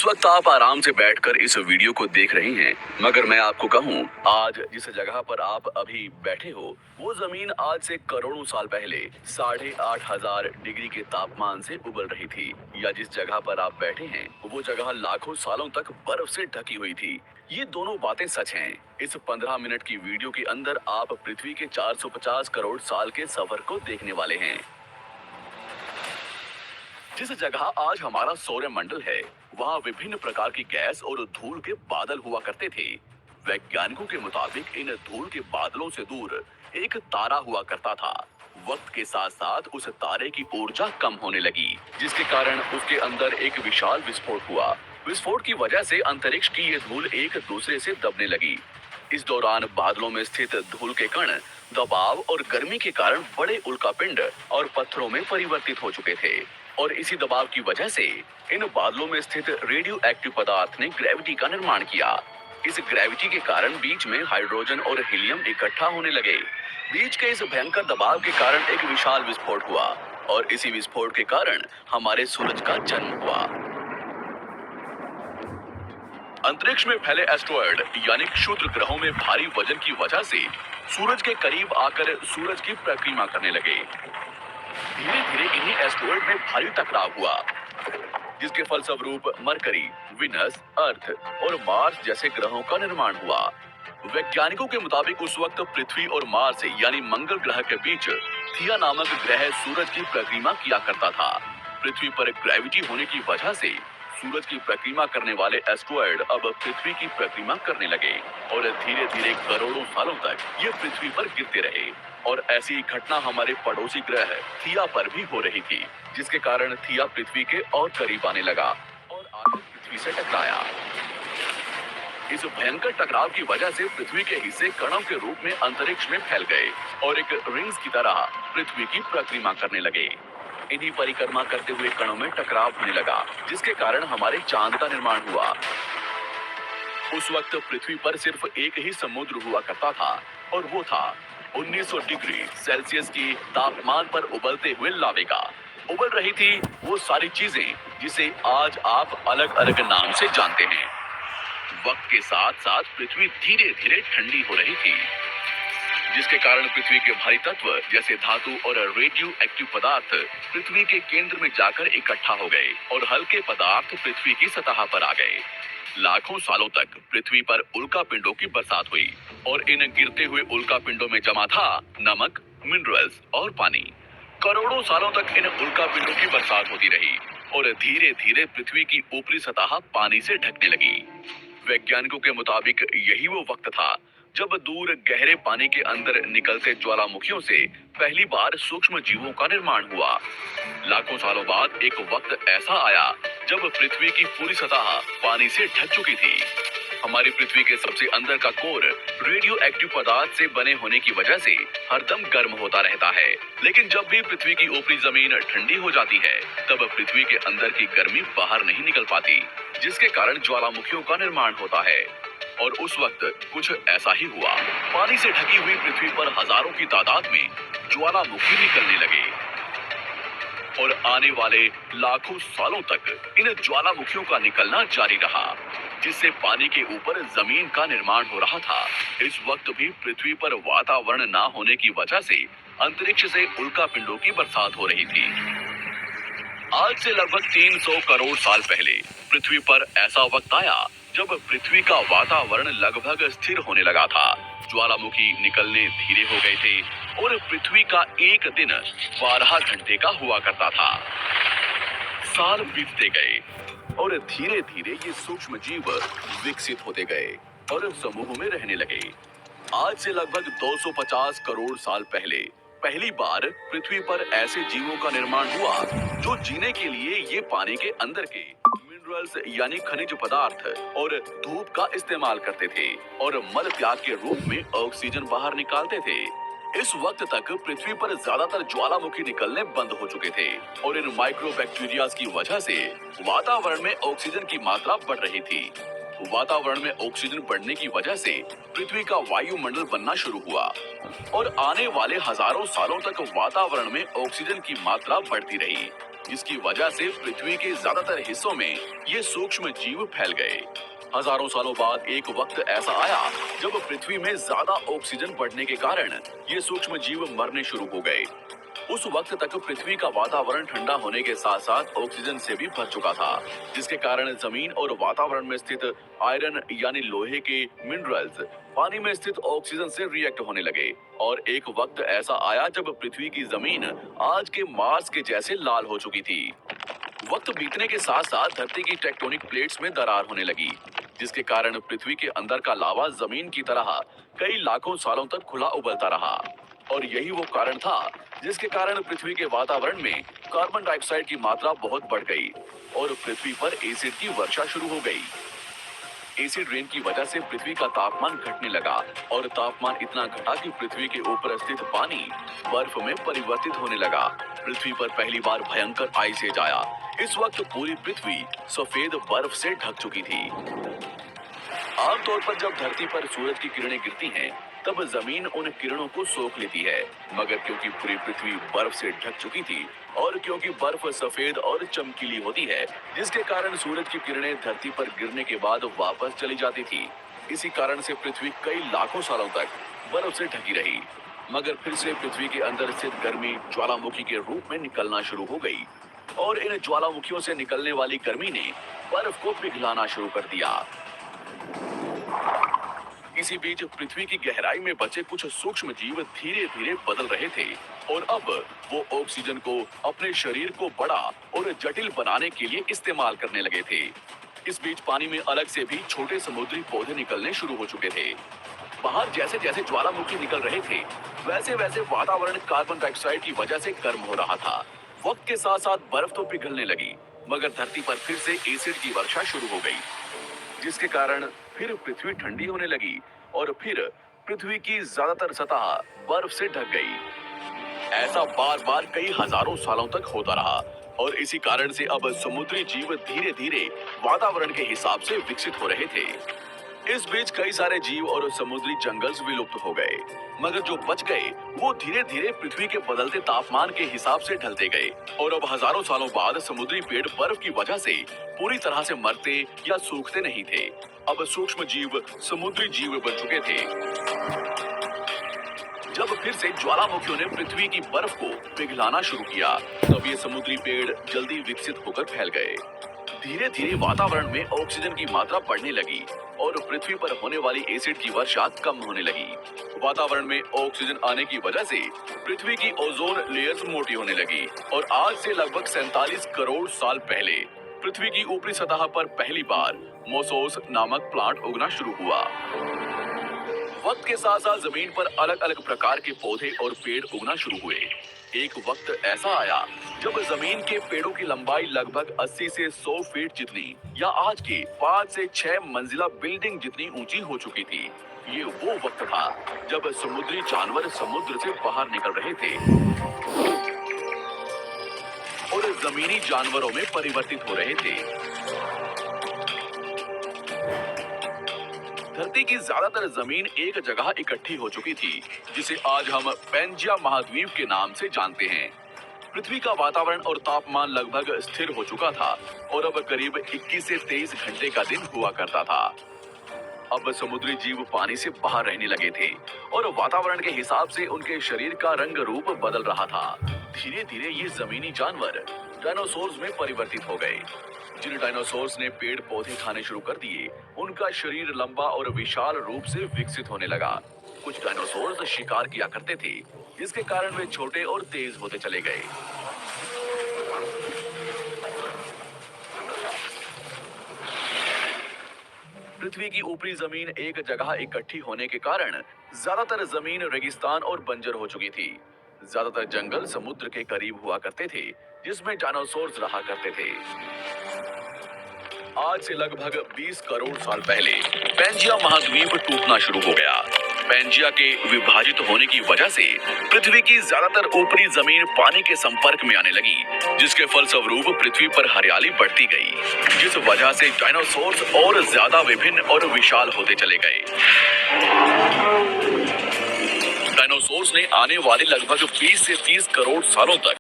इस वक्त आप आराम से बैठकर इस वीडियो को देख रहे हैं, मगर मैं आपको कहूं, आज जिस जगह पर आप अभी बैठे हो, वो जमीन आज से करोड़ों साल पहले 8,500 डिग्री के तापमान से उबल रही थी। या जिस जगह पर आप बैठे हैं, वो जगह लाखों सालों तक बर्फ से ढकी हुई थी। ये दोनों बातें सच हैं। इस 15 मिनट की वीडियो के अंदर आप पृथ्वी के 450 करोड़ साल के सफर को देखने वाले हैं। जिस जगह आज हमारा सौरमंडल है, वहाँ विभिन्न प्रकार की गैस और धूल के बादल हुआ करते थे। वैज्ञानिकों के मुताबिक इन धूल के बादलों से दूर एक तारा हुआ करता था। वक्त के साथ साथ उस तारे की ऊर्जा कम होने लगी, जिसके कारण उसके अंदर एक विशाल विस्फोट हुआ। विस्फोट की वजह से अंतरिक्ष की ये धूल एक दूसरे से दबने लगी। इस दौरान बादलों में स्थित धूल के कण दबाव और गर्मी के कारण बड़े उल्कापिंड और पत्थरों में परिवर्तित हो चुके थे, और इसी दबाव की वजह से इन बादलों में स्थित रेडियो एक्टिव पदार्थ ने ग्रेविटी का निर्माण किया। इस ग्रेविटी के कारण बीच में हाइड्रोजन और हीलियम इकट्ठा होने लगे। बीच के इस भयंकर दबाव के कारण एक विशाल विस्फोट हुआ, और इसी विस्फोट के कारण हमारे सूरज का जन्म हुआ। अंतरिक्ष में फैले एस्ट्रॉयड यानी क्षुद्र ग्रहों में भारी वजन की वजह से सूरज के करीब आकर सूरज की परिक्रमा करने लगे। धीरे धीरे इन्हीं एस्ट्रॉयड में भारी टकराव हुआ, जिसके फलस्वरूप मरकरी, विनस, अर्थ और मार्स जैसे ग्रहों का निर्माण हुआ। वैज्ञानिकों के मुताबिक उस वक्त पृथ्वी और मार्स यानी मंगल ग्रह के बीच थिया नामक ग्रह सूरज की परिक्रमा किया करता था। पृथ्वी पर ग्रेविटी होने की वजह से सूरज की परिक्रमा करने वाले एस्ट्रॉयड अब पृथ्वी की परिक्रमा करने लगे, और धीरे धीरे करोड़ों सालों तक ये पृथ्वी पर गिरते रहे। और ऐसी घटना हमारे पड़ोसी ग्रह थिया पर भी हो रही थी, जिसके कारण थिया पृथ्वी के और करीब आने लगा और आकर पृथ्वी से टकराया। इस भयंकर टकराव की वजह से पृथ्वी के हिस्से कणों के रूप में अंतरिक्ष में फैल गए और एक रिंग्स की तरह पृथ्वी की परिक्रमा करने लगे। इन्हीं परिक्रमा करते हुए कणों में टकराव होने लगा, जिसके कारण हमारे चांद का निर्माण हुआ। उस वक्त पृथ्वी पर सिर्फ एक ही समुद्र हुआ करता था, और वो था 1900 डिग्री सेल्सियस की तापमान पर उबलते हुए लावे का। उबल रही थी वो सारी चीजें जिसे आज आप अलग अलग नाम से जानते हैं। वक्त के साथ साथ पृथ्वी धीरे धीरे ठंडी हो रही थी, जिसके कारण पृथ्वी के भारी तत्व जैसे धातु और रेडियो एक्टिव पदार्थ पृथ्वी के केंद्र में जाकर इकट्ठा हो गए, और हल्के पदार्थ पृथ्वी की सतह पर आ गए। लाखों सालों तक पृथ्वी पर उल्कापिंडों की बरसात हुई, और इन गिरते हुए उल्कापिंडों में जमा था नमक, मिनरल्स और पानी। करोड़ों सालों तक इन उल्कापिंडों की बरसात होती रही, और धीरे धीरे पृथ्वी की ऊपरी सतह पानी से ढकने लगी। वैज्ञानिकों के मुताबिक यही वो वक्त था जब दूर गहरे पानी के अंदर निकलते ज्वालामुखियों से पहली बार सूक्ष्म जीवों का निर्माण हुआ। लाखों सालों बाद एक वक्त ऐसा आया जब पृथ्वी की पूरी सतह पानी से ढक चुकी थी। हमारी पृथ्वी के सबसे अंदर का कोर रेडियो एक्टिव पदार्थ से बने होने की वजह से हरदम गर्म होता रहता है, लेकिन जब भी पृथ्वी की ऊपरी जमीन ठंडी हो जाती है, तब पृथ्वी के अंदर की गर्मी बाहर नहीं निकल पाती, जिसके कारण ज्वालामुखियों का निर्माण होता है। और उस वक्त कुछ ऐसा ही हुआ। पानी से ढकी हुई पृथ्वी पर हजारों की तादाद में ज्वालामुखी निकलने लगे, और आने वाले लाखों सालों तक इन ज्वालामुखियों का निकलना जारी रहा, जिससे पानी के ऊपर जमीन का निर्माण हो रहा था। इस वक्त भी पृथ्वी पर वातावरण ना होने की वजह से अंतरिक्ष से उल्कापिंडों की बरसात हो रही थी। आज से लगभग 300 करोड़ साल पहले पृथ्वी पर ऐसा वक्त आया जब पृथ्वी का वातावरण लगभग स्थिर होने लगा था। ज्वालामुखी निकलने धीरे हो गए थे, और पृथ्वी का एक दिन 12 घंटे का हुआ करता था। साल बीतते गए, और धीरे धीरे ये सूक्ष्म जीव विकसित होते गए और समूह में रहने लगे। आज से लगभग 250 करोड़ साल पहले पहली बार पृथ्वी पर ऐसे जीवों का निर्माण हुआ जो जीने के लिए ये पानी के अंदर के मिनरल्स यानी खनिज पदार्थ और धूप का इस्तेमाल करते थे, और मल त्याग के रूप में ऑक्सीजन बाहर निकालते थे। इस वक्त तक पृथ्वी पर ज्यादातर ज्वालामुखी निकलने बंद हो चुके थे, और इन माइक्रोबैक्टीरिया की वजह से वातावरण में ऑक्सीजन की मात्रा बढ़ रही थी। वातावरण में ऑक्सीजन बढ़ने की वजह से पृथ्वी का वायुमंडल बनना शुरू हुआ, और आने वाले हजारों सालों तक वातावरण में ऑक्सीजन की मात्रा बढ़ती रही। इसकी वजह से पृथ्वी के ज्यादातर हिस्सों में ये सूक्ष्म जीव फैल गए। हजारों सालों बाद एक वक्त ऐसा आया जब पृथ्वी में ज्यादा ऑक्सीजन बढ़ने के कारण ये सूक्ष्म जीव मरने शुरू हो गए। उस वक्त तक पृथ्वी का वातावरण ठंडा होने के साथ साथ ऑक्सीजन से भी भर चुका था, जिसके कारण जमीन और वातावरण में स्थित आयरन यानी लोहे के मिनरल्स पानी में स्थित ऑक्सीजन से रिएक्ट होने लगे। और एक वक्त ऐसा आया जब पृथ्वी की जमीन आज के मार्स के जैसे लाल हो चुकी थी। वक्त बीतने के साथ साथ धरती की टेक्टोनिक प्लेट्स में दरार होने लगी, जिसके कारण पृथ्वी के अंदर का लावा जमीन की तरह कई लाखों सालों तक खुला उबलता रहा। और यही वो कारण था जिसके कारण पृथ्वी के वातावरण में कार्बन डाइऑक्साइड की मात्रा बहुत बढ़ गई और पृथ्वी पर एसिड की वर्षा शुरू हो गई। एसिड रेन की वजह से पृथ्वी का तापमान घटने लगा और तापमान इतना घटा कि पृथ्वी के ऊपर स्थित पानी बर्फ में परिवर्तित होने लगा। पृथ्वी पर पहली बार भयंकर आइस एज आया। इस वक्त पूरी पृथ्वी सफेद बर्फ से ढक चुकी थी। आमतौर पर जब धरती पर सूरज की किरणें गिरती हैं, तब जमीन उन किरणों को सोख लेती है, मगर क्योंकि पूरी पृथ्वी बर्फ से ढक चुकी थी और क्योंकि बर्फ सफेद और चमकीली होती है, जिसके कारण सूरज की किरणें धरती पर गिरने के बाद वापस चली जाती थी। इसी कारण से पृथ्वी कई लाखों सालों तक बर्फ से ढकी रही, मगर फिर से पृथ्वी के अंदर स्थित गर्मी ज्वालामुखी के रूप में निकलना शुरू हो गई और इन ज्वालामुखियों से निकलने वाली गर्मी ने बर्फ को पिघलाना शुरू कर दिया। इसी बीच पृथ्वी की गहराई में बचे कुछ सूक्ष्म जीव धीरे धीरे बदल रहे थे और अब वो ऑक्सीजन को अपने शरीर को बड़ा और जटिल बनाने के लिए इस्तेमाल करने लगे थे। इस बीच पानी में अलग से भी छोटे समुद्री पौधे निकलने शुरू हो चुके थे। बाहर जैसे जैसे ज्वालामुखी निकल रहे थे, वैसे वैसे वातावरण कार्बन डाइऑक्साइड की वजह से गर्म हो रहा था। वक्त के साथ साथ बर्फ तो पिघलने लगी, मगर धरती पर फिर से एसिड की वर्षा शुरू हो गई, जिसके कारण फिर पृथ्वी ठंडी होने लगी और फिर पृथ्वी की ज्यादातर सतह बर्फ से ढक गई। ऐसा बार बार कई हजारों सालों तक होता रहा और इसी कारण से अब समुद्री जीव धीरे धीरे वातावरण के हिसाब से विकसित हो रहे थे। इस बीच कई सारे जीव और समुद्री जंगल विलुप्त हो गए, मगर जो बच गए वो धीरे धीरे पृथ्वी के बदलते तापमान के हिसाब से ढलते गए और अब हजारों सालों बाद समुद्री पेड़ बर्फ की वजह से पूरी तरह से मरते या सूखते नहीं थे। अब सूक्ष्म जीव समुद्री जीव बन चुके थे। जब फिर से ज्वालामुखियों ने पृथ्वी की बर्फ को पिघलाना शुरू किया, तब ये समुद्री पेड़ जल्दी विकसित होकर फैल गए। धीरे धीरे वातावरण में ऑक्सीजन की मात्रा बढ़ने लगी और पृथ्वी पर होने वाली एसिड की वर्षा कम होने लगी। वातावरण में ऑक्सीजन आने की वजह से पृथ्वी की ओजोन लेयर्स मोटी होने लगी और आज से लगभग 47 करोड़ साल पहले पृथ्वी की ऊपरी सतह पर पहली बार मोसोस नामक प्लांट उगना शुरू हुआ। वक्त के साथ साथ जमीन पर अलग अलग प्रकार के पौधे और पेड़ उगना शुरू हुए। एक वक्त ऐसा आया जब जमीन के पेड़ों की लंबाई लगभग 80 से 100 फीट जितनी या आज की 5 से 6 मंजिला बिल्डिंग जितनी ऊंची हो चुकी थी। ये वो वक्त था जब समुद्री जानवर समुद्र से बाहर निकल रहे थे और जमीनी जानवरों में परिवर्तित हो रहे थे। धरती की ज्यादातर जमीन एक जगह इकट्ठी हो चुकी थी, जिसे आज हम पैंजिया महाद्वीप के नाम से जानते हैं। पृथ्वी का वातावरण और तापमान लगभग स्थिर हो चुका था और अब करीब 21 से 23 घंटे का दिन हुआ करता था। अब समुद्री जीव पानी से बाहर रहने लगे थे और वातावरण के हिसाब से उनके शरीर का रंग रूप बदल रहा था। धीरे धीरे ये जमीनी जानवर डायनासोर्स में परिवर्तित हो गए। जिन डायनासोर्स ने पेड़ पौधे खाने शुरू कर दिए, उनका शरीर लंबा और विशाल रूप से विकसित होने लगा। कुछ डायनासोर्स शिकार किया करते थे, जिसके कारण वे छोटे और तेज होते चले गए। पृथ्वी की ऊपरी जमीन एक जगह इकट्ठी होने के कारण ज्यादातर जमीन रेगिस्तान और बंजर हो चुकी थी। ज्यादातर जंगल समुद्र के करीब हुआ करते थे, जिसमें डायनासोर्स रहा करते थे। आज से लगभग 20 करोड़ साल पहले पैंजिया महाद्वीप टूटना शुरू हो गया। पैंजिया के विभाजित होने की वजह से पृथ्वी की ज्यादातर ऊपरी जमीन पानी के संपर्क में आने लगी, जिसके फलस्वरूप पृथ्वी पर हरियाली बढ़ती गई, जिस वजह से डायनासोर्स और ज्यादा विभिन्न और विशाल होते चले गए। डायनासोर्स ने आने वाले लगभग 20 से 30 करोड़ सालों तक